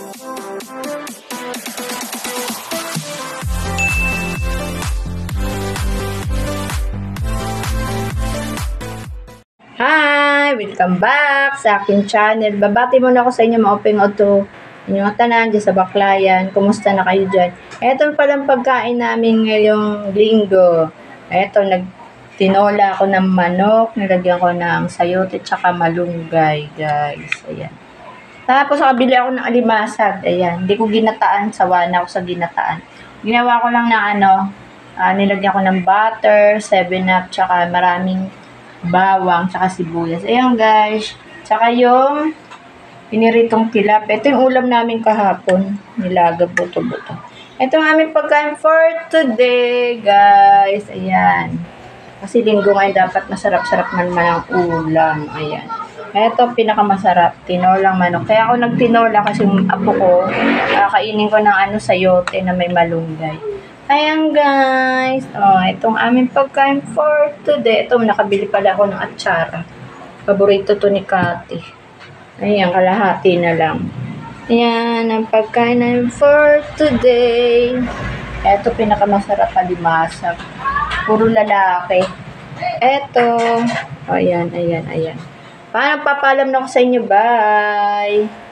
Hi! Welcome back sa aking channel. Babati muna ako sa inyo mga openg auto. Inyong tanan dyan sa Baklayan. Kumusta na kayo dyan? Ito palang pagkain namin ngayong linggo. Ito, tinola ako ng manok. Nilagyan ko ng sayote tsaka malunggay, guys. Ayan. Tapos, nakabili ako ng alimasag. Ayan. Hindi ko ginataan. Sawa na ako sa ginataan. Ginawa ko lang na nilagyan ko ng butter, 7-up, tsaka maraming bawang, tsaka sibuyas. Ayan guys. Tsaka yung piniritong tilap. Ito yung ulam namin kahapon. Nilaga buto-buto. Ito ang aming pagkain for today, guys. Ayan. Kasi linggo ngayon dapat masarap-sarap man ang ulam. Ayan. Ito pinakamasarap. Tinolang manok. Kaya ako nagtinola kasi yung apo ko, kainin ko ng sayote na may malunggay. Ayan guys, itong aming pagkain for today. Ito, nakabili pala ako ng atsara. Paborito to ni Kati. Ayan, kalahati na lang. Ayan, ang pagkain namin for today. Ito, pinakamasarap alimasag. Puro lalaki. Ito, ayan. Paano papalam na ako sa inyo, bye!